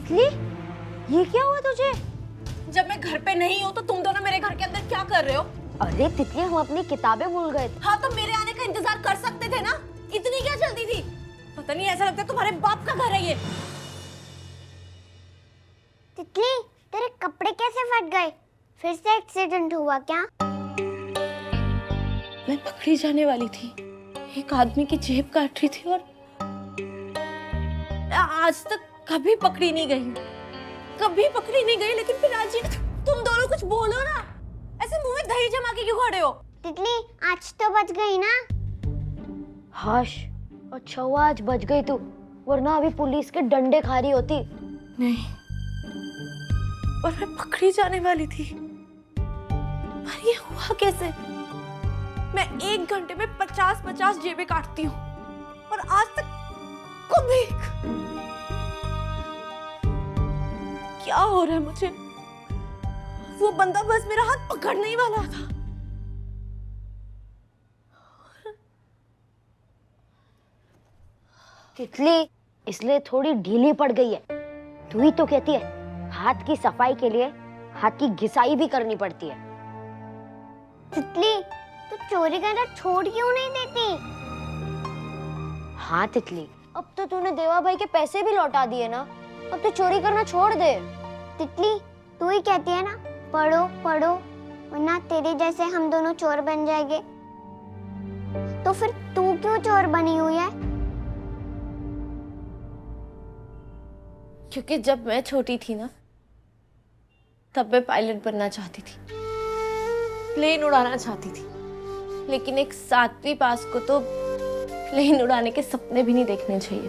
तितली, ये क्या हुआ तुझे? जब मैं घर पे नहीं हूँ तो तुम दोनों मेरे घर के अंदर क्या कर रहे हो? अरे तितली, हम अपनी किताबें भूल गए थे। हाँ तो मेरे आने का इंतजार कर सकते थे ना, इतनी क्या जल्दी थी? पता नहीं, ऐसा लगता है तुम्हारे बाप का घर है ये। तितली, तेरे कपड़े कैसे फट गए? फिर से एक्सीडेंट हुआ क्या? मैं पकड़ी जाने वाली थी, एक आदमी की जेब काट रही थी और आज तक कभी पकड़ी नहीं गई, कभी पकड़ी नहीं गई। लेकिन फिर आज तुम दोनों कुछ बोलो ना, ऐसे मुंह में दही जमा के क्यों खड़े हो? तितली, आज तो बच गई ना? हाश, अच्छा हुआ आज बच गई तू, वरना अभी पुलिस के डंडे खा रही होती। नहीं, और मैं पकड़ी जाने वाली थी, पर ये हुआ कैसे? मैं 1 घंटे में 50-50 जेबें काटती हूँ और आज तक कभी। क्या हो रहा है मुझे? वो बंदा बस मेरा हाथ पकड़ने ही वाला था। तितली, इसलिए थोड़ी ढीली पड़ गई है। तू ही तो कहती है हाथ की सफाई के लिए हाथ की घिसाई भी करनी पड़ती है। तितली, तू चोरी करना छोड़ क्यों नहीं देती? हाँ तितली, अब तो तूने देवा भाई के पैसे भी लौटा दिए ना, अब तो चोरी करना छोड़ दे। तितली, तू ही कहती है ना, पढ़ो पढ़ो, वरना तेरे जैसे हम दोनों चोर बन जाएंगे। तो फिर तू क्यों चोर बनी हुई है? क्योंकि जब मैं छोटी थी ना, तब मैं पायलट बनना चाहती थी, प्लेन उड़ाना चाहती थी। लेकिन एक 7वीं पास को तो प्लेन उड़ाने के सपने भी नहीं देखने चाहिए।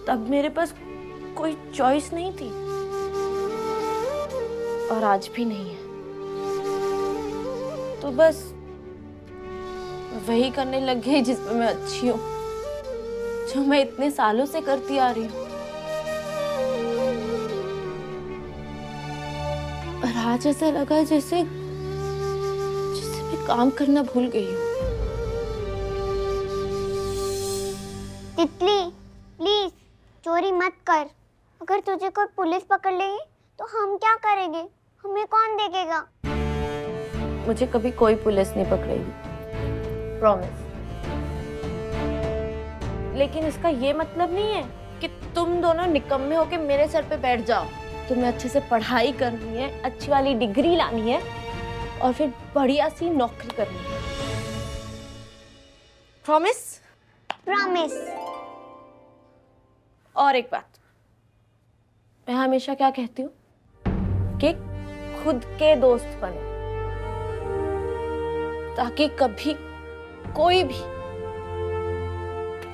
तब मेरे पास कोई चॉइस नहीं थी, और आज भी नहीं है। तो बस वही करने लग गई जिसमें मैं अच्छी हूँ, जो मैं इतने सालों से करती आ रही हूँ। और आज ऐसा लगा जैसे मैं काम करना भूल गई हूँ। तितली, प्लीज चोरी मत कर। अगर तुझे कोई पुलिस पकड़ लेगी तो हम क्या करेंगे? हमें कौन देखेगा? मुझे कभी कोई पुलिस नहीं पकड़ेगी, प्रॉमिस। लेकिन इसका ये मतलब नहीं है कि तुम दोनों निकम्मे होके मेरे सर पे बैठ जाओ। तुम्हें अच्छे से पढ़ाई करनी है, अच्छी वाली डिग्री लानी है, और फिर बढ़िया सी नौकरी करनी है। प्रॉमिस? प्रॉमिस। और एक बात, मैं हमेशा क्या कहती हूँ कि खुद के दोस्त बनो, ताकि कभी कोई भी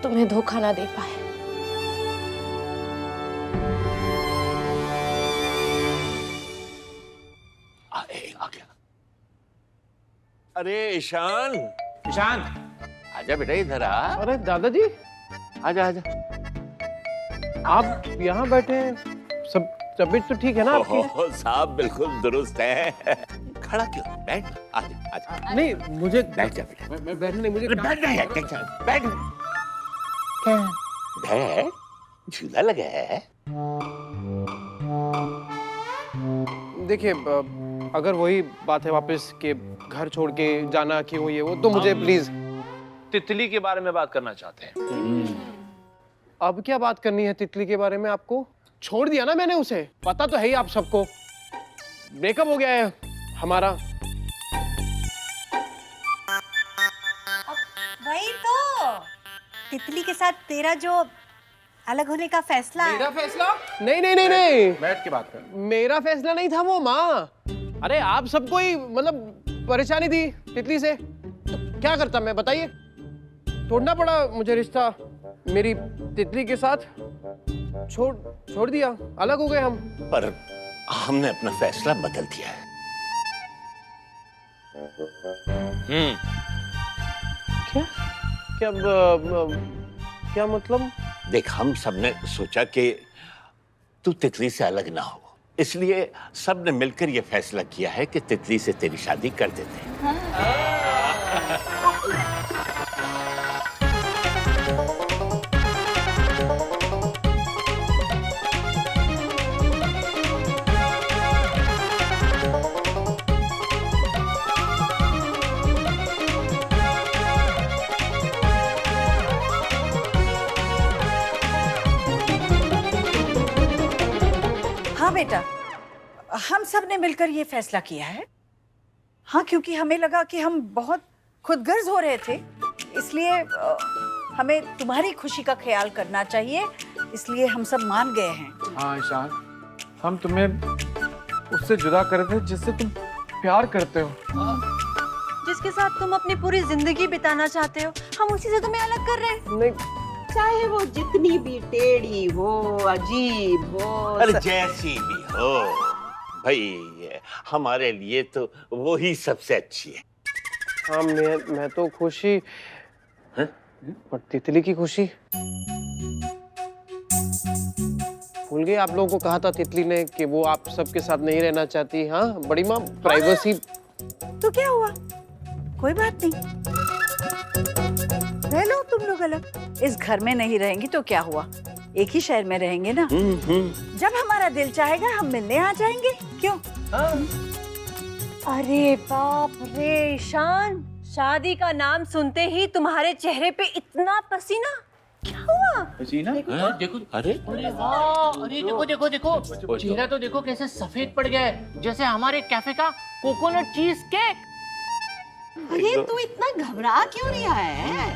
तुम्हें धोखा ना दे पाए। आ गया। अरे ईशान, ईशान, आजा बेटा, इधर आ। अरे दादाजी, आजा आजा। आप यहाँ बैठे हैं, सब तबीयत तो ठीक है ना आपकी? ओहो, साहब बिल्कुल दुरुस्त है। खड़ा क्यों? बैठ, आजा आजा। नहीं, मुझे बैठ जा बेटा। मैं बैठने नहीं, मुझे बैठ जा यार, बैठ। बैठ, झूला लगा है। देखिए, अगर वही बात है वापस के घर छोड़ के जाना क्यों, ये वो, तो मुझे प्लीज तितली के बारे में बात करना चाहते हैं। अब क्या बात करनी है तितली के बारे में? आपको छोड़ दिया ना मैंने उसे, पता तो है ही आप सबको। ब्रेकअप हो गया है हमारा। वही तो, तितली के साथ तेरा जो अलग होने का फैसला है। मेरा फैसला? नहीं नहीं नहीं नहीं, बैठ के बात कर। मेरा फैसला नहीं था वो, माँ। अरे आप सबको ही मतलब परेशानी थी तितली से, तो क्या करता मैं, बताइए? तोड़ना पड़ा मुझे रिश्ता मेरी तितली के साथ। छोड़ दिया, अलग हो गए हम। पर हमने अपना फैसला बदल दिया है। क्या मतलब? देख, हम सबने सोचा कि तू तितली से अलग ना हो, इसलिए सबने मिलकर यह फैसला किया है कि तितली से तेरी शादी कर देते हैं। बेटा, हम सब ने मिलकर ये फैसला किया है। हाँ, क्योंकि हमें लगा कि हम बहुत खुदगर्ज हो रहे थे, इसलिए हमें तुम्हारी खुशी का ख्याल करना चाहिए, इसलिए हम सब मान गए हैं। हाँ ईशान, हम तुम्हें उससे जुदा कर रहे थे जिससे तुम प्यार करते हो। जिसके साथ तुम अपनी पूरी जिंदगी बिताना चाहते हो, हम उसी से तुम्हें अलग कर रहे हैं। नहीं, चाहे वो जितनी भी टेढ़ी हो, अजीब हो, अरे जैसी भी हो भाई, हमारे लिए तो वो ही सबसे अच्छी है। हाँ मैं तो खुशी, हैं? पर तितली की खुशी भूल गए। आप लोगों को कहा था तितली ने कि वो आप सबके साथ नहीं रहना चाहती। हाँ बड़ी माँ, प्राइवेसी। तो क्या हुआ, कोई बात नहीं, रह लो तुम लोग अलग। इस घर में नहीं रहेंगी तो क्या हुआ, एक ही शहर में रहेंगे ना। जब हमारा दिल चाहेगा हम मिलने आ जाएंगे, क्यों? अरे बाप रे ईशान, शादी का नाम सुनते ही तुम्हारे चेहरे पे इतना पसीना, क्या हुआ? पसीना? देखो, अरे अरे वाह, अरे देखो देखो देखो, चेहरा तो देखो कैसे सफेद पड़ गया है, जैसे हमारे कैफे का कोकोनट चीज केक। अरे तू इतना घबरा क्यों रहा है?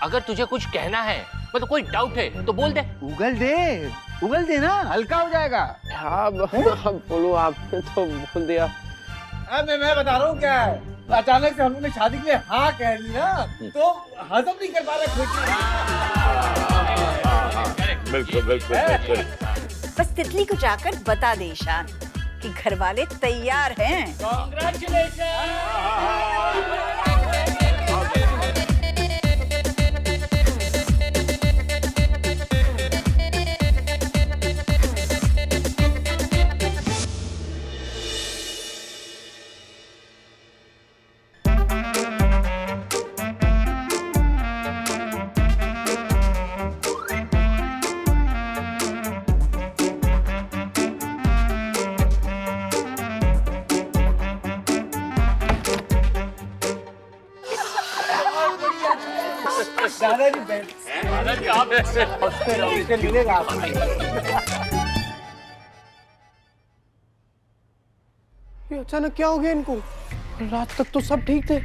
अगर तुझे कुछ कहना है, मतलब कोई डाउट है तो बोल दे। उगल दे ना, हल्का हो जाएगा। हाँ बोलो, आपने तो बोल दिया। मैं बता रहा हूँ क्या है, अचानक से हम लोगों ने शादी के लिए हाँ कह दी ना, तो हजम नहीं कर पा रहे खुद। बिल्कुल बिल्कुल बिल्कुल। बस तितली को जाकर बता दे ईशान कि घर वाले तैयार हैं। ये अचानक क्या हो गया इनको? रात तक तो सब ठीक थे,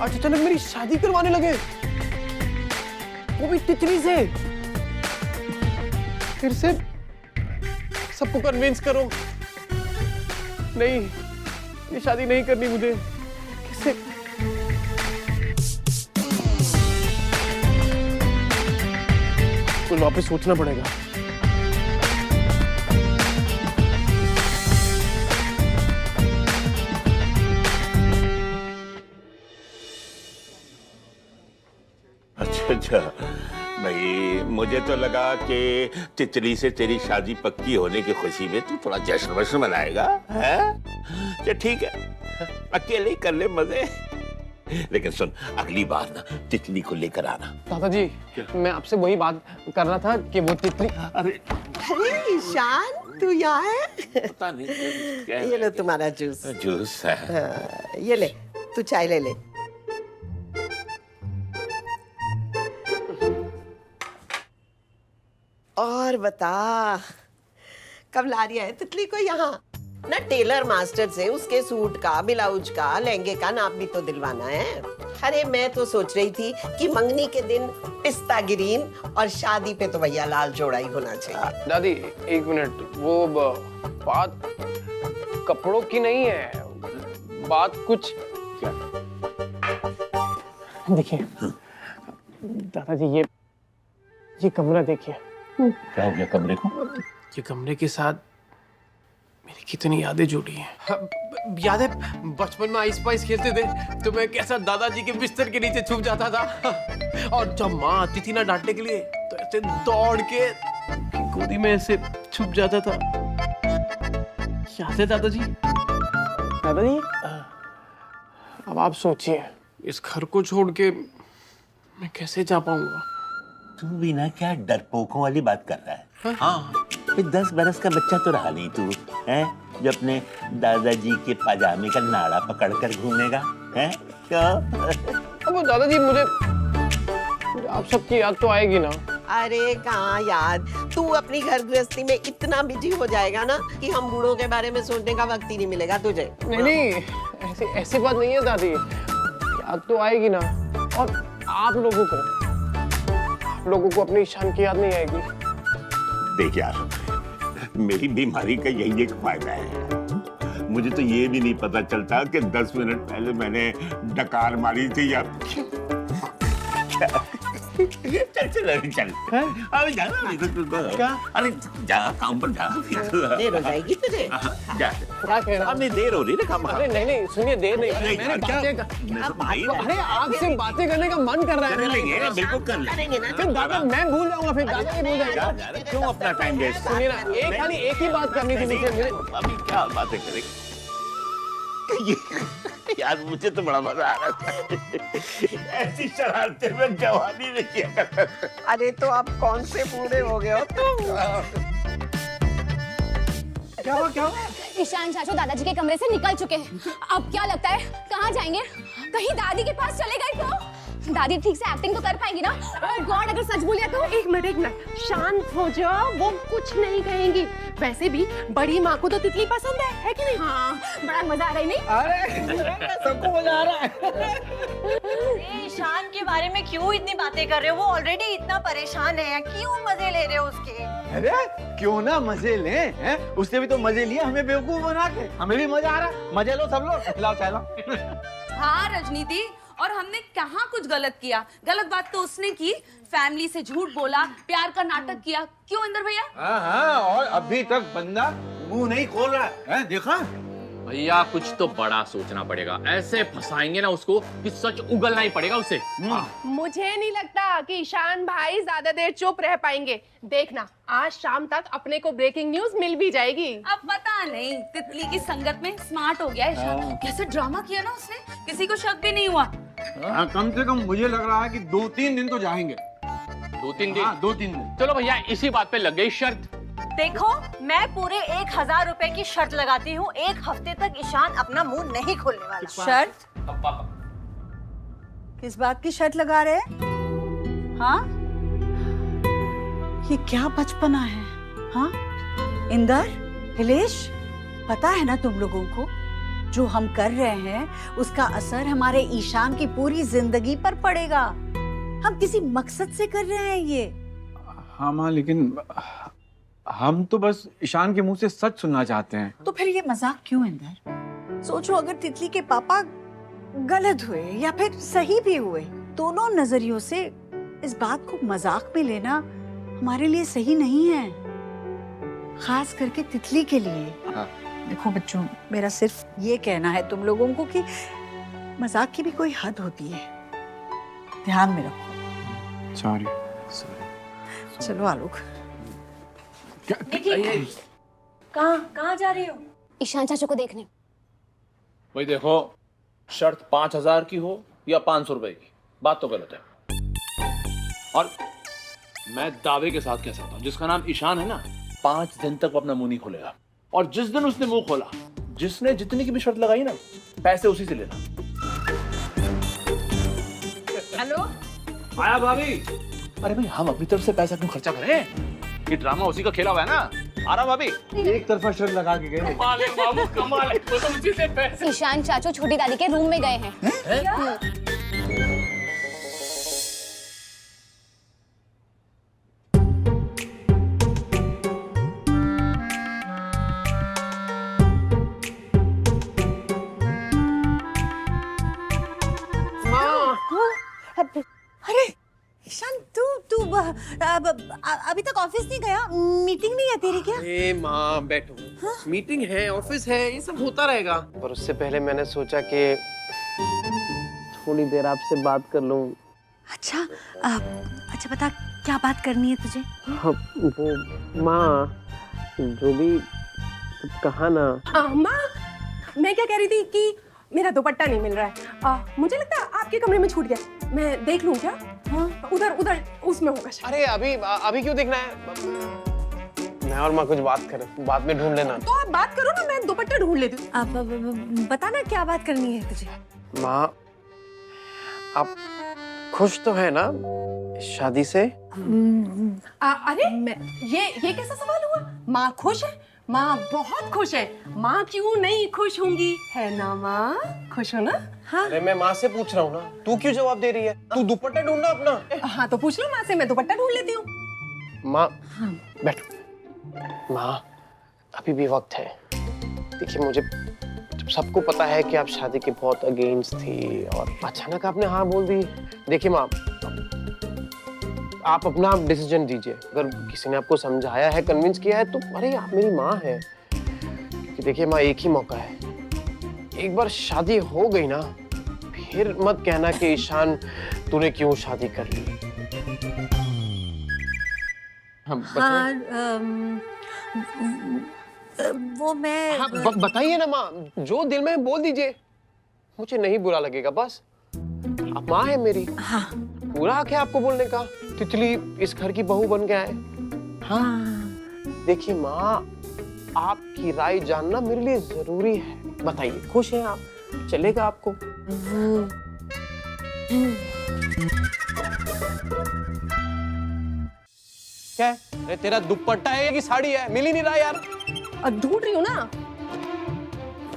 आज अचानक मेरी शादी करवाने लगे, वो भी तितली से। फिर से सबको कन्विंस करो, नहीं ये शादी नहीं करनी मुझे। किससे? कुछ वापस सोचना पड़ेगा। अच्छा भाई, मुझे तो लगा कि तितली से तेरी शादी पक्की होने की खुशी में तू थोड़ा जश्न वश्न मनाएगा, हैं? तो ठीक है, अकेले ही कर ले मजे। लेकिन सुन, अगली बार ना तितली को लेकर आना। दादाजी, मैं आपसे वही बात कर रहा था कि वो तितली। अरे ईशान, तू यहाँ है? पता नहीं क्या ये लो तुम्हारा जूस। जूस है। हाँ, ये ले, तू चाय ले ले। और बता, कब ला रही है तितली को यहाँ? ना टेलर मास्टर से उसके सूट का, ब्लाउज का, लहंगे का नाप भी तो दिलवाना है। अरे मैं तो सोच रही थी कि मंगनी के दिन पिस्ता ग्रीन और शादी पे तो भैया लाल जोड़ा ही होना चाहिए। दादी एक मिनट, वो बात कपड़ों की नहीं है, बात कुछ। क्या? देखिए दादाजी, ये कमरा देखिए। क्या हो गया कमरे को? ये कमरे के साथ मेरी कितनी यादें जुड़ी हैं। याद है बचपन में आइस पाइस खेलते थे तो मैं कैसा दादाजी के बिस्तर के नीचे छुप जाता था, और जब माँ आती थी ना डांटने के लिए तो ऐसे दौड़ के गोदी में ऐसे छुप जाता था। याद है दादाजी? दादाजी, अब आप सोचिए, इस घर को छोड़ के मैं कैसे जा पाऊंगा? तू भी ना क्या डरपोकों वाली बात कर रहा है? हाँ, 10 बरस का बच्चा तो रहा नहीं तू, हैं? जो अपने दादाजी के पाजामे का नाड़ा पकड़कर घूमेगा, हैं? क्या? अब दादाजी, मुझे आप सबकी याद तो आएगी ना। अरे कहाँ याद, तू अपनी घर गृहस्थी में इतना बिजी हो जाएगा ना कि हम बूढ़ों के बारे में सोचने का वक्त ही नहीं मिलेगा तुझे। नहीं, ऐसी बात नहीं है दादी, याद तो आएगी ना। और आप लोगों को अपनी ईशान की याद नहीं आएगी। देख यार, मेरी बीमारी का यही एक फायदा है, मुझे तो ये भी नहीं पता चलता कि 10 मिनट पहले मैंने डकार मारी थी या चल चल अभी चल, अभी जा क्या? अरे जा काम पर जा, देर हो जाएगी तुझे। जा, क्या कह रहा? अभी देर हो रही है काम। अरे नहीं, सुनिए, देर नहीं, अरे आपसे बातें करने का मन कर रहा है। बिल्कुल कर लेंगे ना। फिर दादा मैं भूल जाऊंगा, फिर दादा ही भूल जाएगा। क्यों अपना टाइम वेस्ट? सुनिए ना, एक ही बात करनी थी मुझे। अभी क्या बातें करेंगे यार, मुझे तो बड़ा मजा आ रहा था। ऐसी शरारतें में जवानी में किया करता था। अरे तो आप कौन से बूढ़े हो गए हो तुम? क्या हुआ? ईशान चाचू दादाजी के कमरे से निकल चुके हैं। अब क्या लगता है कहाँ जाएंगे? कहीं दादी के पास चले गए तो? दादी ठीक से एक्टिंग तो कर पाएंगी ना? ओह गॉड, अगर सच बोलिए तो? एक मिनट, शांत हो जाओ, वो कुछ नहीं कहेंगी। वैसे भी बड़ी माँ को तो तितली पसंद है कि नहीं? हाँ, बड़ा मजा आ रहा है नहीं? अरे सबको मजा आ रहा है। ईशान के बारे में क्यों इतनी बातें कर रहे हो? वो ऑलरेडी इतना परेशान है, क्यों मजे ले रहे हो उसके? अरे क्यों ना मजे लें, हैं? उससे भी तो मजे लिए हमें बेवकूफ बना के। हमें भी मजा आ रहा है, मजे लो सब लोग। खिलाओ चाय लाओ। हाँ रजनीति, और हमने कहाँ कुछ गलत किया? गलत बात तो उसने की, फैमिली से झूठ बोला, प्यार का नाटक किया। क्यों इंदर भैया? हाँ, और अभी तक बंदा मुंह नहीं खोल रहा है, देखा? भैया कुछ तो बड़ा सोचना पड़ेगा, ऐसे फंसाएंगे ना उसको कि सच उगलना ही पड़ेगा उसे। मुझे नहीं लगता कि ईशान भाई ज्यादा देर चुप रह पाएंगे। देखना, आज शाम तक अपने को ब्रेकिंग न्यूज मिल भी जाएगी। अब पता नहीं, तितली की संगत में स्मार्ट हो गया ईशान। कैसे ड्रामा किया ना उसने, किसी को शक भी नहीं हुआ। कम से कम मुझे लग रहा है कि 2-3 दिन तो जाएंगे। 2-3 दिन? हाँ, 2-3 दिन। चलो भैया, इसी बात पे लग गई शर्त। देखो, मैं पूरे 1000 रुपए की शर्त लगाती हूँ, 1 हफ्ते तक ईशान अपना मुंह नहीं खोलने वाला। शर्त? किस बात की शर्त लगा रहे हैं? हाँ? ये क्या बचपना है? हाँ? इंदर, हिलेश, पता है ना तुम लोगों को, जो हम कर रहे हैं उसका असर हमारे ईशान की पूरी जिंदगी पर पड़ेगा। हम किसी मकसद से कर रहे हैं ये। हाँ माँ, लेकिन हम तो बस ईशान के मुंह से सच सुनना चाहते हैं। तो फिर ये मजाक क्यों इंदर? सोचो, अगर तितली के पापा गलत हुए या फिर सही भी हुए, दोनों नजरियों से इस बात को मजाक में लेना हमारे लिए सही नहीं है, खास करके तितली के लिए। हाँ। देखो बच्चों, मेरा सिर्फ ये कहना है तुम लोगों को कि मजाक की भी कोई हद होती है, ध्यान में रखो। सॉरी। चलो आलोक। कहाँ जा रही हो? ईशान चाचू को देखने। भाई देखो, शर्त 5000 की हो या 500 रुपए की, बात तो गलत है। और मैं दावे के साथ कह सकता हूँ, जिसका नाम ईशान है ना, 5 दिन तक वो अपना मुंह नहीं खोलेगा। और जिस दिन उसने मुंह खोला, जिसने जितनी की भी शर्त लगाई ना, पैसे उसी से लेना। हेलो, आया भाभी? अरे भाई, हम अपनी तरफ से पैसा क्यों खर्चा करें? ये ड्रामा उसी का खेला हुआ है ना। आ रहा भाभी? एक तरफा शर्त लगा के गए। कमाल है बाबू, कमाल है। वो तो उसी से पैसे। ईशान चाचू छोटी दादी के रूम में गए हैं। अरे ईशान, तू अभी तक ऑफिस नहीं गया? मीटिंग नहीं है तेरी क्या? ए माँ बैठो। मीटिंग है, ऑफिस है, ये सब होता रहेगा। पर उससे पहले मैंने सोचा कि थोड़ी देर आपसे बात कर लूं। अच्छा, अच्छा बता, क्या बात करनी है तुझे? हाँ, वो माँ जो भी कहा ना। माँ, मैं क्या कह रही थी कि मेरा दुपट्टा नहीं मिल रहा है। मुझे लगता है आपके कमरे में छूट गया, मैं देख लूं क्या? हाँ, उधर उसमें होगा शायद। अरे अभी क्यों देखना है? मैं और माँ कुछ बात करें, बाद में ढूंढ लेना। तो आप बात करो ना, मैं दुपट्टा ढूंढ लेती हूँ। अब बता ना, क्या बात करनी है तुझे? माँ, आप खुश तो है ना शादी से? अरे ये कैसा सवाल हुआ? माँ खुश है, माँ बहुत खुश है। माँ क्यों नहीं खुश होंगी, है ना माँ? खुश हो ना? हाँ। अरे मैं माँ से पूछ रहा हूँ ना, तू क्यों जवाब दे रही है? तू दुपट्टा ढूंढना अपना। हाँ तो पूछ लो माँ से, मैं दुपट्टा ढूंढ लेती हूँ। माँ बैठो। माँ अभी भी वक्त है। देखिए मुझे जब सबको पता है कि आप शादी के बहुत अगेंस्ट थी और अचानक आपने हाँ बोल दी। देखिए माँ, आप अपना डिसीजन दीजिए। अगर किसी ने आपको समझाया है, कन्विंस किया है तो अरे आप मेरी माँ है। कि देखिए माँ, एक ही मौका है, एक बार शादी हो गई ना फिर मत कहना कि ईशान तूने क्यों शादी कर ली। हाँ, वो मैं हाँ, बताइए ना माँ, जो दिल में बोल दीजिए, मुझे नहीं बुरा लगेगा। बस आप माँ है मेरी। हाँ। पूरा हक है आपको बोलने का। तितली इस घर की बहू बन गया है। हाँ। देखिए माँ, आपकी राय जानना मेरे लिए जरूरी है। बताइए, खुश हैं आप? चलेगा आपको? क्या है? अरे तेरा दुपट्टा है कि साड़ी है? मिल ही नहीं रहा यार। ढूंढ रही हूँ ना।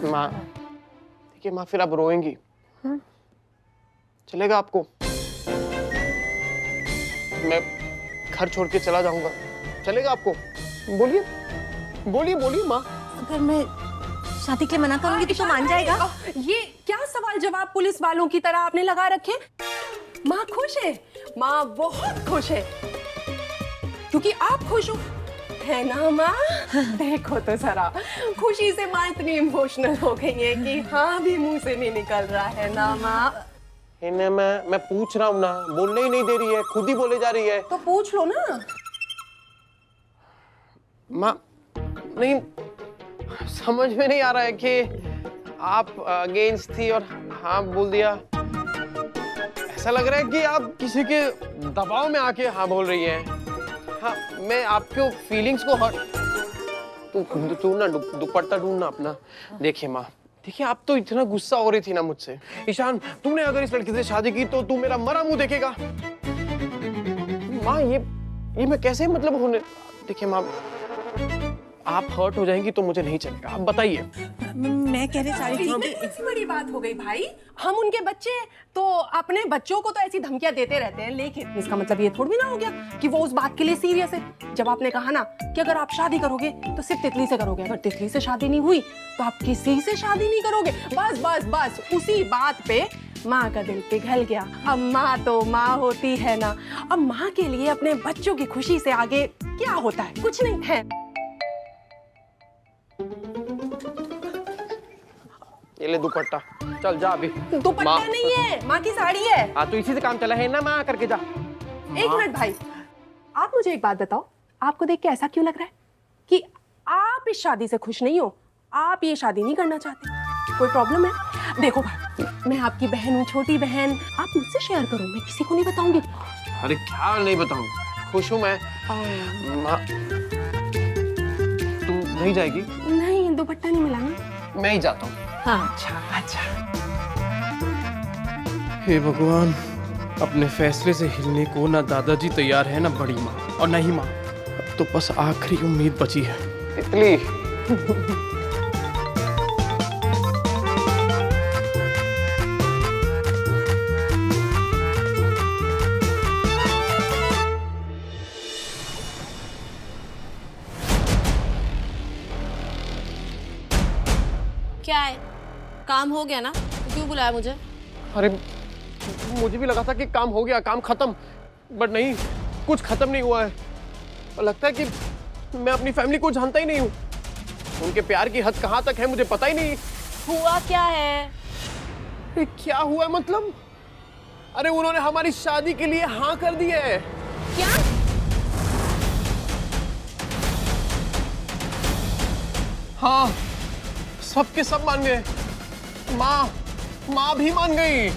माँ देखिए माँ, फिर आप रोएंगी। चलेगा आपको? मैं घर छोड़ के चला जाऊंगा, चलेगा आपको? बोलिए बोलिए बोलिए माँ। अगर मैं शादी के लिए मना करूंगी तो मान जाएगा? ये क्या सवाल जवाब पुलिस वालों की तरह आपने लगा रखे? माँ खुश है, माँ बहुत खुश है, क्योंकि आप खुश हो, है ना माँ? देखो तो जरा, खुशी से माँ इतनी इमोशनल हो गई है कि हाँ भी मुंह से नहीं निकल रहा है ना माँ? इन्हें मैं पूछ रहा हूँ ना, बोलने ही नहीं दे रही है, खुद ही बोले जा रही है। तो पूछ लो ना। माँ नहीं, समझ में नहीं आ रहा है कि आप अगेंस्ट थी और हाँ बोल दिया। ऐसा लग रहा है कि आप किसी के दबाव में आके हाँ बोल रही हैं। हाँ, मैं आपके फीलिंग्स को तू ना दुपट्टा ढूंढना अपना। देखिए माँ, देखिए आप तो इतना गुस्सा हो रही थी ना मुझसे। ईशान, तूने अगर इस लड़की से शादी की तो तू मेरा मरा मुंह देखेगा। माँ ये मैं कैसे मतलब होने। देखिए माँ, आप हर्ट हो जाएंगी तो मुझे नहीं चलेगा। आप बताइए। मैं कह रही सारी इसमें कौन सी बड़ी बात हो गई भाई? हम उनके बच्चे तो अपने बच्चों को तो ऐसी धमकियां देते रहते हैं, लेकिन इसका मतलब ये थोड़ी ना हो गया कि वो उस बात के लिए सीरियस है। जब आपने कहा ना कि अगर आप शादी करोगे तो सिर्फ तितली से करोगे, अगर तितली से शादी नहीं हुई तो आप किसी से शादी नहीं करोगे। बस बस बस उसी बात पे माँ का दिल पिघल गया। अब माँ तो माँ होती है ना। अब माँ के लिए अपने बच्चों की खुशी से आगे क्या होता है? कुछ नहीं है। ये ले दुपट्टा, चल जा अभी। दुपट्टा नहीं है, माँ की साड़ी है। हाँ तो इसी से काम चला है ना माँ, करके जा। एक मिनट भाई, आप मुझे एक बात बताओ, आपको देख के ऐसा क्यों लग रहा है कि आप इस शादी से खुश नहीं हो? आप ये शादी नहीं करना चाहते? कोई प्रॉब्लम है? देखो भाई, मैं आपकी बहन हूँ, छोटी बहन, आप मुझसे शेयर करो, मैं किसी को नहीं बताऊंगी। अरे क्या नहीं बताऊंगा, खुश हूँ मैं। माँ तू नहीं जाएगी? नहीं, दुपट्टा नहीं मिला ना। मैं ही जाता हूँ। हाँ अच्छा। हे भगवान, अपने फैसले से हिलने को ना दादाजी तैयार है, ना बड़ी माँ और ना ही माँ। अब तो बस आखिरी उम्मीद बची है, तितली। क्या है, काम हो गया ना? तो क्यों बुलाया मुझे? अरे मुझे भी लगा था कि काम हो गया, काम खत्म, बट नहीं, कुछ खत्म नहीं हुआ है। और लगता है कि मैं अपनी फैमिली को जानता ही नहीं हूँ। उनके प्यार की हद कहाँ तक है मुझे पता ही नहीं। हुआ क्या है? क्या हुआ है मतलब? अरे उन्होंने हमारी शादी के लिए हाँ कर दी है। क्या? हाँ, सबके सब मान गए। माँ भी मान गई।